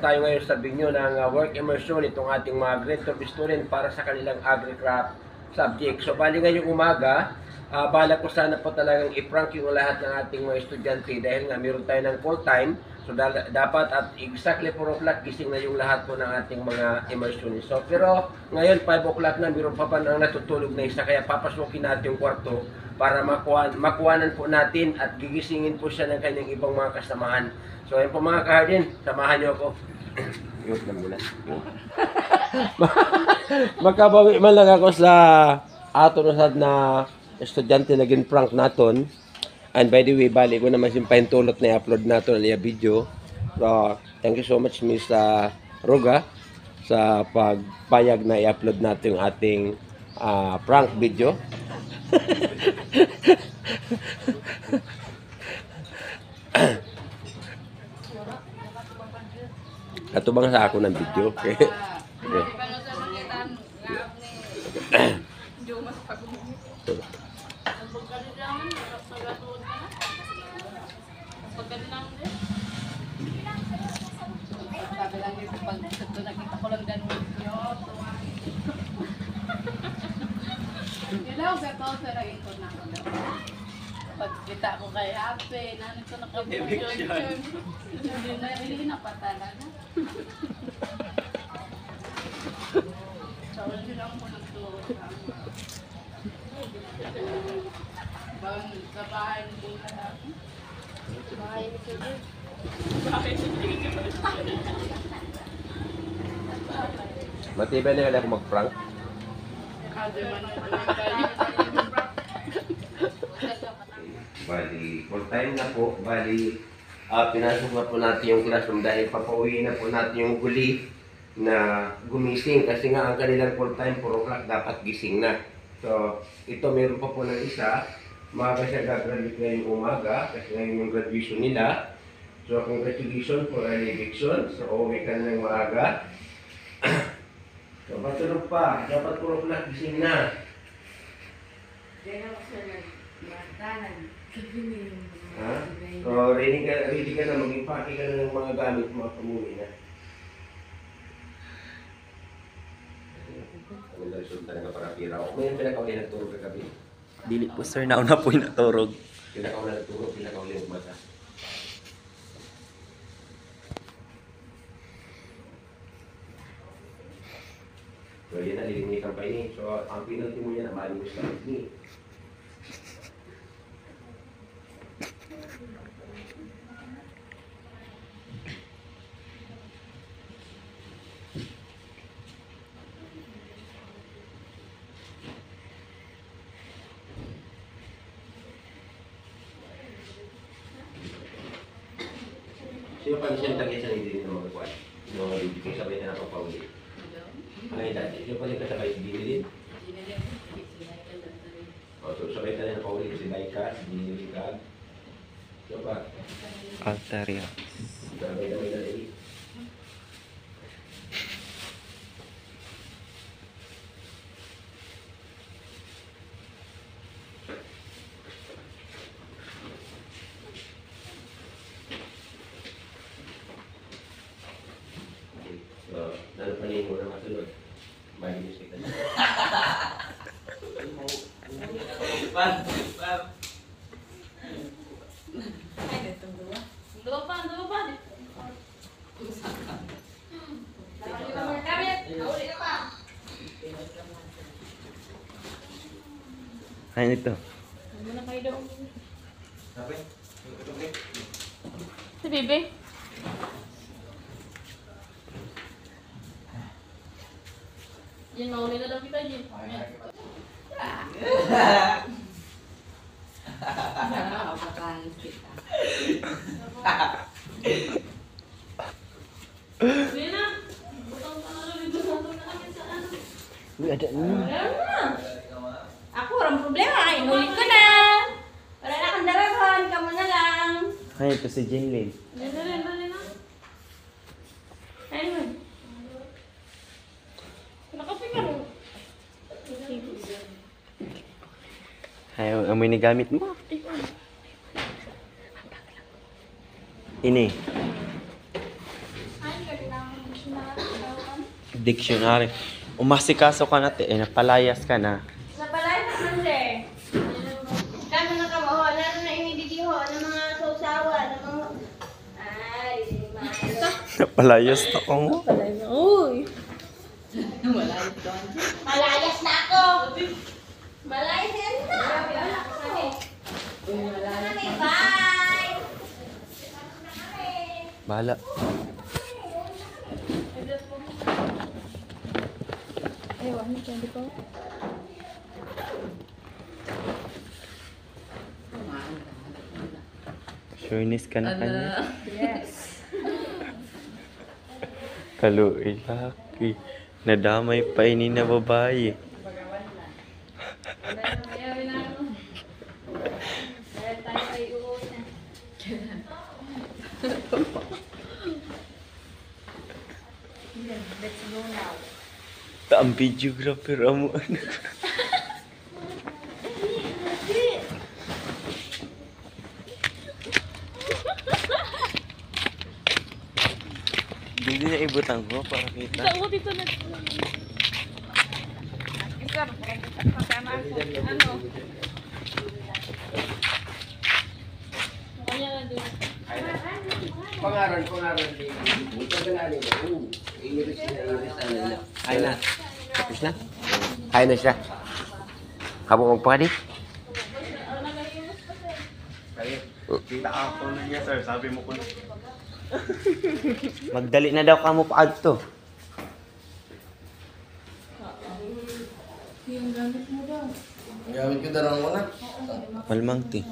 Tayo ngayon sa binyo ng work immersion itong ating mga grade 12 student para sa kanilang agri-craft subject. So bali ngayong umaga, balak ko sana po talagang i-prank yung lahat ng ating mga estudyante dahil nga meron tayo ng full time. So dapat at exactly 4 o'clock gising na yung lahat po ng ating mga immersion. So pero ngayon 5 o'clock na, meron pa ang natutulog na isa, kaya papasukin natin yung kwarto para makuhanan po natin at gigisingin po siya ng kanyang ibang mga kasamahan. So ayun po mga kahardin, samahan niyo ako. Yun na muna. Makabawi man lang ako sa ato na estudyante na gin-prank naton. And by the way, bali ko naman simpay tulot na i-upload nato na video. So, thank you so much Miss Roga sa pagpayag na i-upload natin yung ating prank video. Ato bang sa ako ng video? Okay. Pagkita ko kay Happy, nanin ko nakabukyon. Hindi na patala na. Sawal din lang mo nagtuot. Bang sa bahay ni Dina Happy. Bahay ni Dina. Bahay ni Dina. Matibay na kaya ako mag-prank. Bali, full time na po. Bali, pinasok na po natin yung classroom dahil papauwi na po natin yung guli na gumising kasi nga ang kanilang full time 4 o'clock dapat gising na. So, ito meron pa po ng isa. Maaga siya gagraduate ngayong umaga kasi ngayon yung graduation nila. So, congratulations for early eviction. So, uwi ka na ng maaga. So, matulog pa. Dapat 4 o'clock gising na. Ha? So, ready ka na, mag-impake ka na ng mga gamit mo at umuwi na. Ano na resulta nga para pira ako? May pinakauli nagturog kagabi. Dili po sir, nauna po yung naturog. Pinakauli nagturog, pinakauli nagmata. So, yan na, lilinitan pa ini. So, ang pinalti mo yan, malimos ka ni. Sino pa siya nagtagay sa hindi na magkuhan? Yung mga video kayo sabay na napapaulit. Ay, dati. Sino pa siya kasabay si Dinilin? O, so sabay ka na napaulit si Laika, si Dinilin ka. Sino pa? Altaria. Sabay na rin. Ano pa niyo muna masunod? Mahinis kita niya. Dua pa. Ano ito? Ano na kayo daw? Sabi? Si Bebe? Jin, mauli na daw kita, Jin. Nakakapakanis kita. Hindi na. Butang ka na rin doon na kami sa ano. Uy, ada ni. Ako, walang problema. Inulit ko na. Wala na kang darahan. Kamu na lang. Ano ito si Jinlin? Dali na. Ayun. Nakapin ka mo. Ayaw, amoy na gamit mo. Ini. Ay, Dictionary. Umasikaso ka na, napalayas ka na. Sa balay na kasi. Kano na kamo, lalo na inididiho ng mga sausawa, ng mga... Ay, mahalo. Napalayas na ko mo. Uy! Malayas na ako! Malayas yan na! Bye! Bahala. Sureness ka na kanya. Yes. Kaluoy laki. Nadamay pa ini na babae. Let's go now. Ang videographer amo. Hindi na ibutang ko para kita. Ako dito na. Isa, kasama ako. Ano? Kanya na din. Pangaran, baby. Ito ka na nila. Iris na nila. Kaya na. Tapos na? Kaya na siya. Habang magpakali? Kita ako na niya, sir. Sabi mo ko na. Magdali na daw ka mo pa to. Yung gamit mo daw. Ang gamit ko darang mo na. Malmang ti.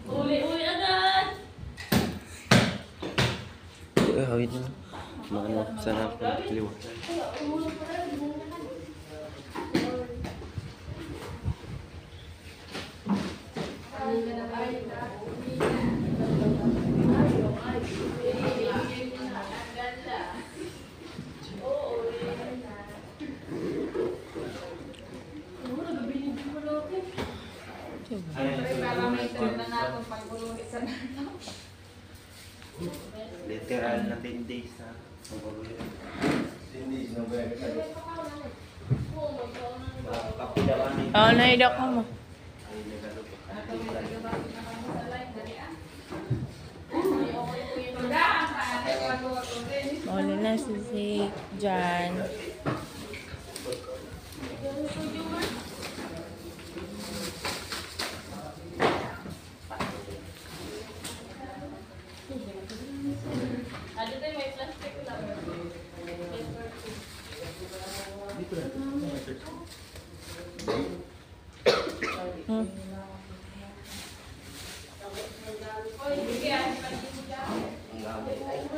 Uli agad! Hawid na. Mano, sana ako liwa. Literal na 10 days na. Hindi, sinabay ka. Oo, naidok ka mo. Uli na si Jan.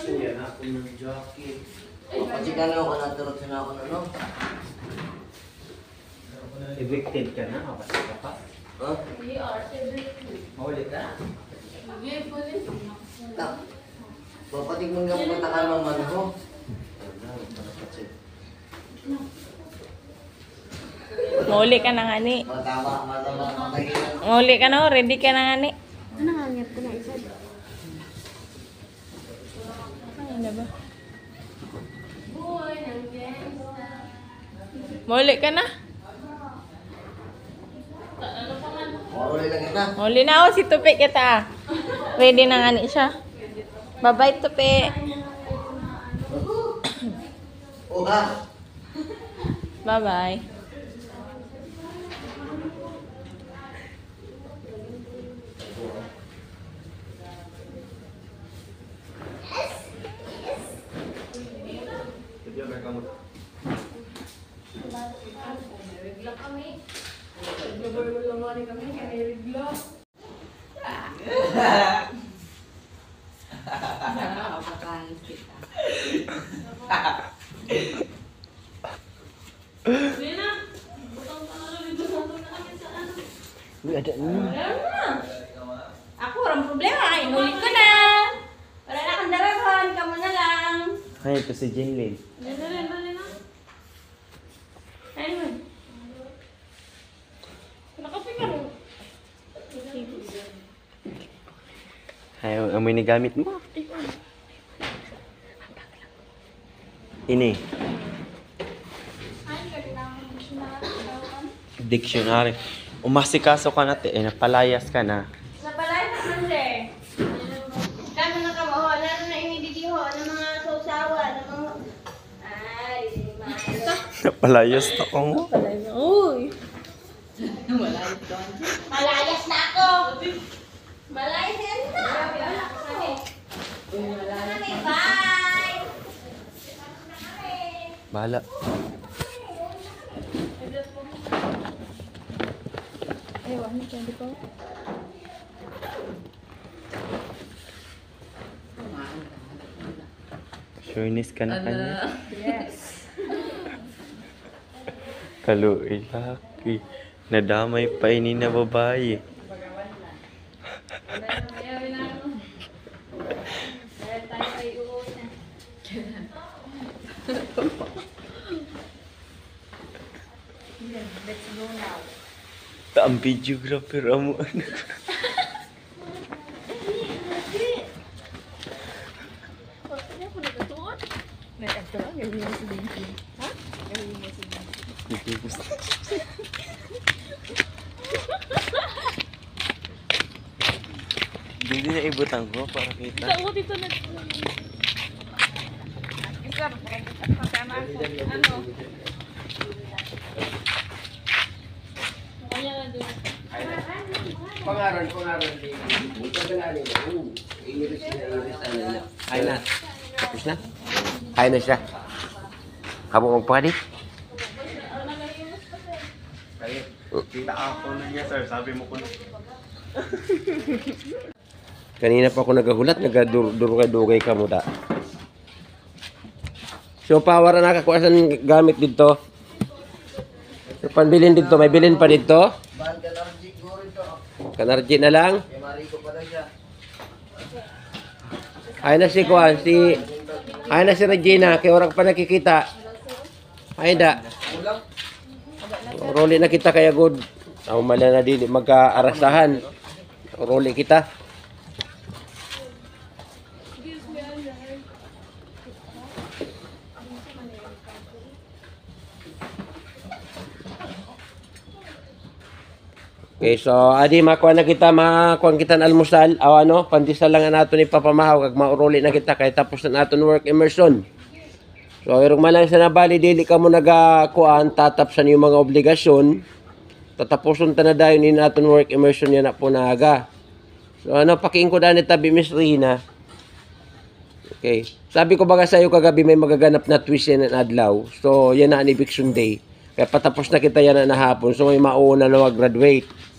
Yan ako ng jacket. Pachikan ako na turot na ako na no. Evicted ka na, kapatid ka pa. Ha? Mahuli ka? Tak. Bapatik mo nga punta ka naman ko. Mauli ka na nga ni. Matama, matagilan. Mauli ka na, ready ka na nga ni. Ano nga ngayat ko na isa? Ano na ba? Mauli ka na? Mauli lang kita. Mauli na ako si Tupi kita. Ready na nga ni siya. Bye-bye Tupi. Oha. Bye-bye. Uy, ada ni. Wala na. Ako, walang problema. Inulit ko na. Wala na kang darahan. Kamu na lang. Ay, ito si Jinlin. Dali na. Ayun. Nakapi ka rin. Ay, amoy ni gamit mo. Ini. Dictionary. Umasikaso ka na, te. Napalayas ka na. Nabalay naman, sir. Kano na ka mo? Lalo na inididiho ng mga sausawa, ng mga... Ay, Napalayas na ko mo. malayas na ako! Malayas yan na! Bye! Bahala. Surenis ka na kanya. Yes. Kaluoy laki. Nadamay pa ini na babae. Let's go now. Ang videographer amo. Hindi na ibutang ko para kita. Pangaran din. Pagkalanin mo. Iris na. Ay na. Tapos na? Ay na siya. Kamu magpakadi? Kita ako na niya, sir. Sabi mo ko na. Kanina pa ako nagahulat, nagadurugay-dugay ka mo da. So, power na nakakuasan gamit dito. So, panbilin dito, may bilin pa dito. Bahan ka ng siguro ito. Kanarji na lang. Kaya Mariko pa na siya. Ay na si Kuan, ay na si Regina, kaya orang pa nakikita. Ay da. Ulang. Roli na kita kaya good. Mala na din magkaarasahan. Roli kita. Okay, so adi makuha na kita, makuha kita ng almusal. Aw ano, pandisal lang nato ni papamahaw kag mauruli na kita kay tapos na naton work immersion. So irong man lang sa nabali dili ka mo nagakuan tatapsan yung mga obligasyon. Tatapuson ta na dayon ni naton work immersion yan na po naaga. So ano, pakiingko dani tabi Miss Rina. Okay. Sabi ko baga sa iyo kagabi may magaganap na twist yan na adlaw. So yan na ang eviction day. Kaya patapos na kita yan na hapon. So may mauna na mag-graduate.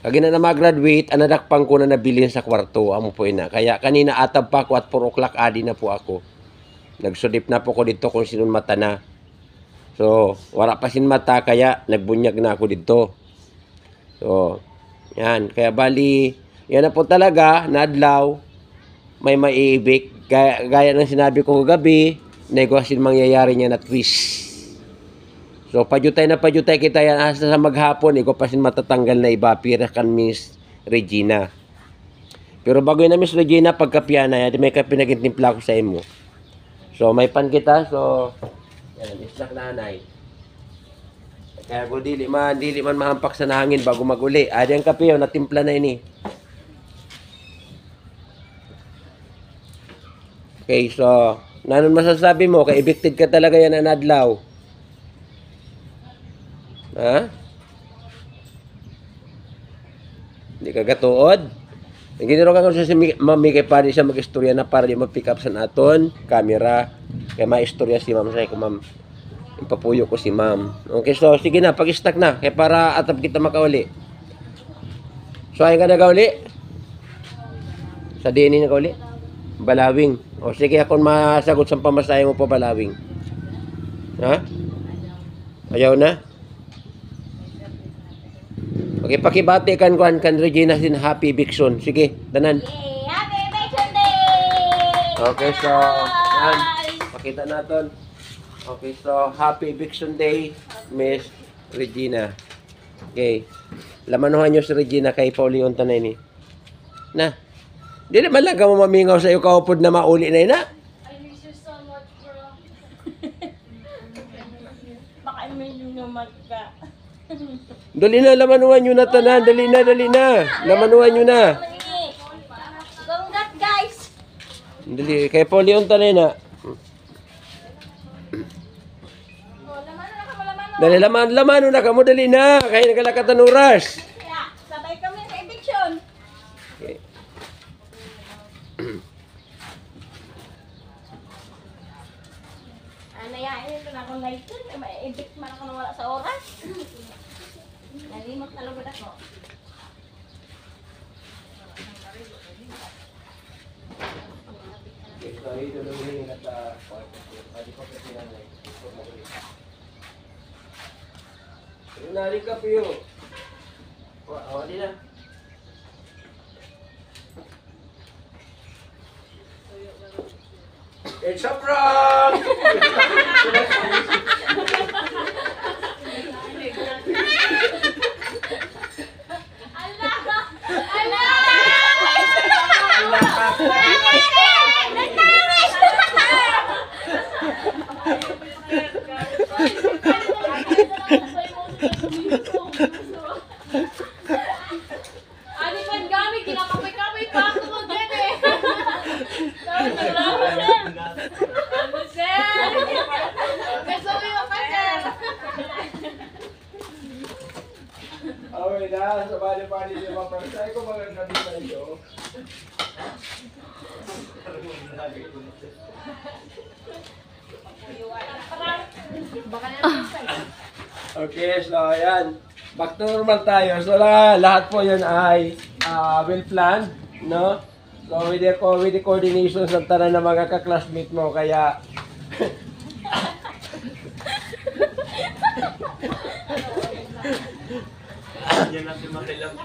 Kagi na mag-graduate, anadakpang ko na nabilin sa kwarto. Amo po ina. Kaya kanina atab pa ako at 4 o'clock adi na po ako. Nagsudip na po ko dito kung sinun mata na. So, wala pa sin mata kaya nagbunyag na ako dito. So, yan. Kaya bali, yan na po talaga, nadlaw, may maiibig. Gaya ng sinabi ko kagabi, negosyo mangyayari niya na twist. So, pajutay kita yan hasta sa maghapon, iko pa sin matatanggal na iba, pira kan Miss Regina. Pero bago yun na Miss Regina, pagkapiyana yan, may kapinagintimpla ko sa imo. So, may pan kita, so, yan, islak nanay. Kaya ko dili man mahampak sa nahangin bago maguli. Adi ang kape yun, natimpla na ini. Okay, so, nanon masasabi mo, kay evicted ka talaga yan ang adlaw. Ha? Hindi ka gatuod? Giniro ka kung sa mami kay pari siya mag-istorya na para di mag-pick up sa naton, camera. Kaya ma-istorya si ma'am. Say ko ma'am, ipapuyo ko si ma'am. Okay, so sige na, pag-stack na. Kaya para atap kita makauli. So ayun ka na kauli? Sa DNA na kauli? Balawing. O sige, akong masagot sa pamasahe mo pa balawing. Ha? Ayaw na? Okay, pakibati kan kuan kan Regina sin happy Bixon. Sige, tanan. Yay! Happy Vacation Day! Okay, so yan. Pakita natin. Okay, so happy Bixon Day, Miss Regina. Okay. Lamanuhan nyo si Regina kay Paulion tanay ni. Na. Di naman lang ka mo mamingaw sa iyo kaupod na mauli na ina. I miss you so much, bro. Baka may lumamat ka. Dali na, lamanuhan nyo na tanan. Dali na, dali na. Lamanuhan nyo na. Congrats, guys! Dali, kay Paulion tanay na. Oh, laman na ka, malaman mo. Dali, lamano na ka mo, dali na. Kaya nagalakatan oras. Kaya, sabay kami sa eviction. Okay. Nayain ito na akong lighter. Evict man ako nang wala sa oras. Nalimot na lugod ako. Nari ka piyo. Wali na. It's a prank! Ani kan gamit kinakapay-kapay pa ako mo dyan eh. Tapos naglaho sir. Ano sir? Kasuwi mo pa sir. Okay na, sa bali-bali niya mapansay ko mga gabi sa iyo. Okay, so ayan. Back to normal tayo. So lahat po yun ay well planned, no? So with the coordination sa tanan ng mga ka-classmate mo, kaya Yan natin makilang.